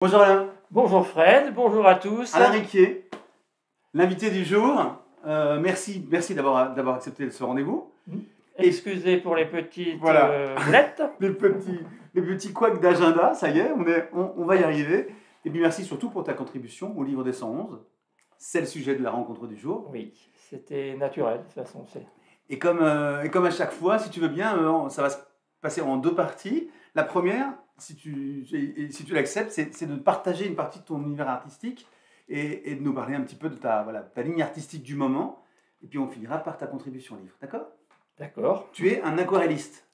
Bonjour Alain. Bonjour Fred, bonjour à tous. Alain Riquier, l'invité du jour. Merci d'avoir accepté ce rendez-vous. Excusez pour les petites Voilà. boulettes. Les petits couacs d'agenda, ça y est, on va y arriver. Et puis merci surtout pour ta contribution au livre des 111. C'est le sujet de la rencontre du jour. Oui, c'était naturel de toute façon. Et comme à chaque fois, si tu veux bien, ça va se passer en deux parties. La première, si tu l'acceptes, c'est de partager une partie de ton univers artistique et de nous parler un petit peu de ta ligne artistique du moment. Et puis on finira par ta contribution au livre, d'accord? D'accord. Tu es un aquarelliste.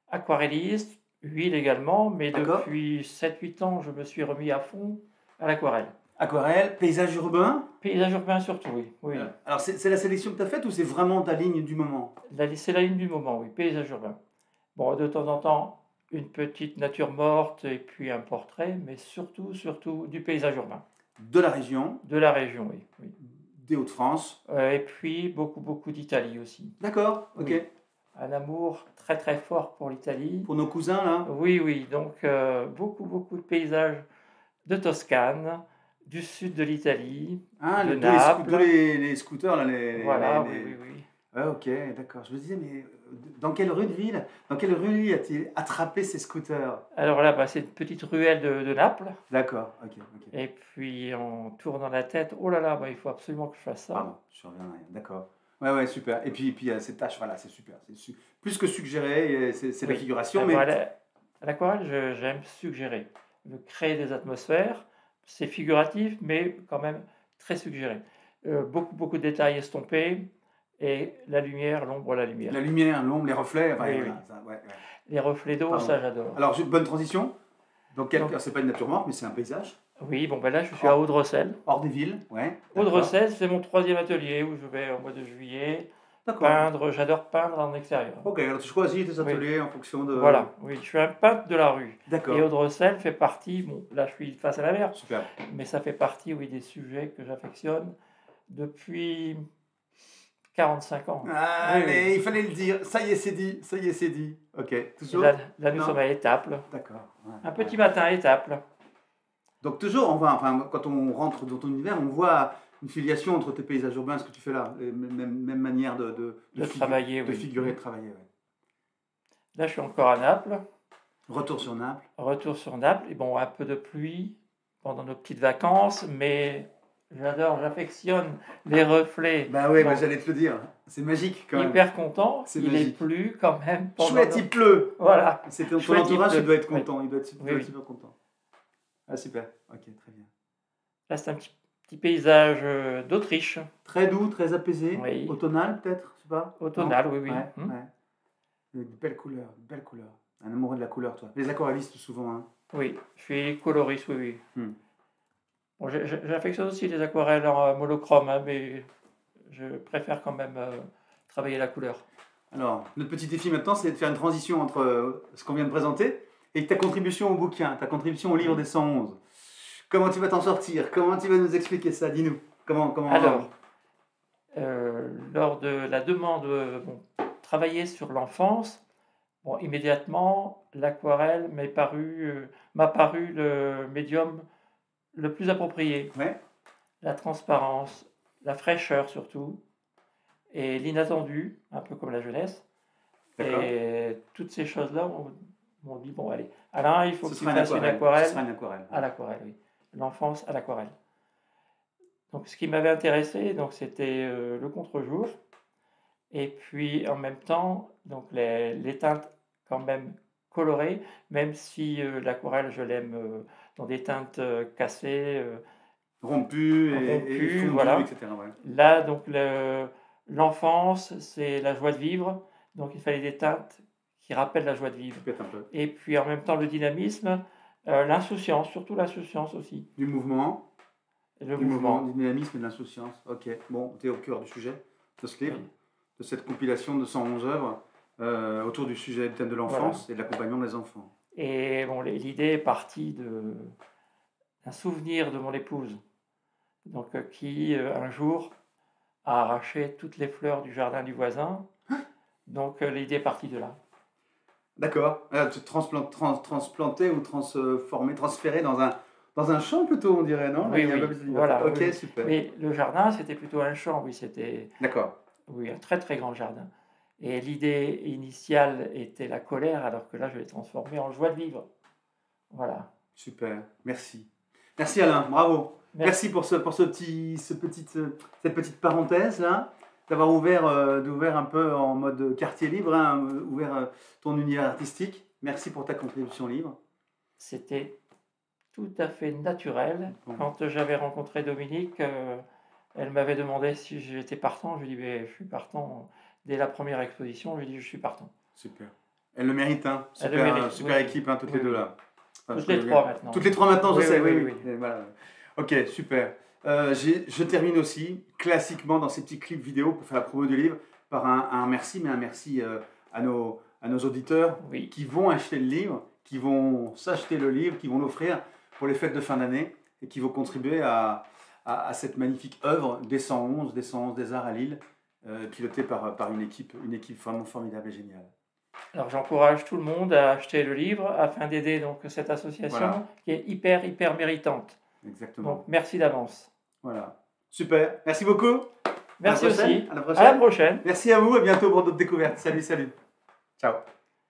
Aquarelliste, huile également, mais D'accord. depuis 7-8 ans, je me suis remis à fond à l'aquarelle. Aquarelle, paysage urbain. Paysage urbain surtout, oui. Alors c'est la sélection que tu as faite ou c'est vraiment ta ligne du moment? C'est la ligne du moment, oui, paysage urbain. Bon, de temps en temps, une petite nature morte et puis un portrait, mais surtout du paysage urbain. De la région? De la région, oui. Des Hauts-de-France? Et puis beaucoup d'Italie aussi. D'accord, ok. Oui. Un amour très très fort pour l'Italie. Pour nos cousins là? Oui, donc beaucoup de paysages de Toscane, du sud de l'Italie, de Naples. Les scooters là, Voilà, oui. Ah, ok, d'accord. Je me disais, mais dans quelle rue a-t-il attrapé ces scooters? Alors là, c'est une petite ruelle de Naples. D'accord, ok. Et puis en tournant la tête, oh là là, il faut absolument que je fasse ça. Pardon, je reviens à rien, d'accord. Ouais, super. Et puis cette tâche, voilà, c'est super. C'est plus que suggérer, c'est la figuration. Mais... À l'aquarelle, j'aime suggérer, créer des atmosphères. C'est figuratif, mais quand même très suggéré. Beaucoup de détails estompés. Et la lumière, l'ombre, la lumière. La lumière, l'ombre, les reflets. Oui. Ça, Les reflets d'eau, ça j'adore. Alors, bonne transition. C'est pas une nature morte, mais c'est un paysage. Oui, là je suis à Audrecel. Hors des villes, ouais. Audrecel, c'est mon 3e atelier où je vais au mois de juillet peindre. J'adore peindre en extérieur. Ok, alors tu choisis tes ateliers en fonction de... Voilà, oui, je suis un peintre de la rue. D'accord. Et Audrecel fait partie, là je suis face à la mer. Super. Mais ça fait partie, des sujets que j'affectionne depuis 45 ans. Allez, il fallait le dire. Ça y est, c'est dit. Ok, toujours. Là nous sommes à Étaples. D'accord. Ouais, un petit matin à Étaples. Donc toujours, quand on rentre dans ton univers, on voit une filiation entre tes paysages urbains, ce que tu fais là, même manière de travailler, de figurer, de travailler. Ouais. Là, je suis encore à Naples. Retour sur Naples. Et un peu de pluie pendant nos petites vacances, mais j'affectionne les reflets. Bah oui, j'allais te le dire. C'est magique quand même. Hyper content. Il plu quand même. Chouette, il pleut. Voilà. Ton entourage, il doit être content. Il doit être super content. Ah super. Ok, très bien. Là, c'est un petit paysage d'Autriche. Très doux, très apaisé. Oui. Automnal peut-être, je sais pas. Automnal, oui. De belles couleurs. Un amoureux de la couleur, toi. Les aquarellistes, souvent. Hein. Oui, je suis coloriste, oui. Bon, j'affectionne aussi les aquarelles en monochrome, mais je préfère quand même travailler la couleur. Alors, notre petit défi maintenant, c'est de faire une transition entre ce qu'on vient de présenter et ta contribution au bouquin, ta contribution au livre des 111. Comment tu vas t'en sortir? Comment tu vas nous expliquer ça? Dis-nous. Comment Alors, lors de la demande, travailler sur l'enfance, immédiatement, l'aquarelle m'a paru le médium le plus approprié. Ouais. La transparence, la fraîcheur surtout, et l'inattendu, un peu comme la jeunesse. Et toutes ces choses-là m'ont dit, bon allez, Alain, il faut que tu fasses une aquarelle. Ce sera une aquarelle. À l'aquarelle, oui. L'enfance à l'aquarelle. Donc ce qui m'avait intéressé, c'était le contre-jour. Et puis en même temps, les teintes quand même colorées, même si l'aquarelle, je l'aime dans des teintes cassées, rompues et fondues, voilà. etc. Ouais. Là, l'enfance, c'est la joie de vivre. Donc il fallait des teintes qui rappellent la joie de vivre. Et puis en même temps, le dynamisme, l'insouciance, surtout l'insouciance aussi. Du mouvement. Du dynamisme et de l'insouciance. Ok, bon, tu es au cœur du sujet de ce livre. De cette compilation de 111 œuvres autour du sujet du thème de l'enfance et de l'accompagnement des enfants. Et l'idée est partie d'un souvenir de mon épouse, qui un jour a arraché toutes les fleurs du jardin du voisin. Donc l'idée est partie de là. D'accord. Transplanter ou transférer dans dans un champ plutôt, on dirait, non? Là, Oui, il y a un peu oui, plus de liberté. voilà, Ok, oui. super. Mais le jardin, c'était plutôt un champ, oui, c'était D'accord. oui, un très très grand jardin. Et l'idée initiale était la colère, alors que là, je l'ai transformée en joie de vivre. Voilà. Super. Merci. Merci Alain, bravo. Merci. Merci pour cette petite parenthèse là, d'avoir d'ouvert un peu en mode quartier libre, hein, ouvert ton univers artistique. Merci pour ta contribution libre. C'était tout à fait naturel. Bon. Quand j'avais rencontré Dominique, elle m'avait demandé si j'étais partant. Je lui ai dit, ben, je suis partant. Dès la première exposition, je lui ai dit, je suis partant. Super. Elle le mérite, hein. Elle Super, le mérite, super oui. équipe, hein, toutes Oui, les deux oui. là. Enfin, Toutes les trois maintenant. Toutes les trois maintenant, Oui, je sais, oui, oui, oui, oui. Et voilà. Ok, super. Je termine aussi, classiquement dans ces petits clips vidéo pour faire la promo du livre, par un merci, mais un merci à nos auditeurs Oui. qui vont acheter le livre, qui vont s'acheter le livre, qui vont l'offrir pour les fêtes de fin d'année et qui vont contribuer à cette magnifique œuvre des 111 des Arts à Lille, pilotée par une équipe vraiment formidable et géniale. Alors j'encourage tout le monde à acheter le livre afin d'aider donc cette association Voilà. qui est hyper méritante. Exactement. Donc merci d'avance. Voilà. Super. Merci beaucoup. Merci aussi. À la À prochaine. la prochaine. Merci à vous. À bientôt pour d'autres découvertes. Salut, salut. Ciao.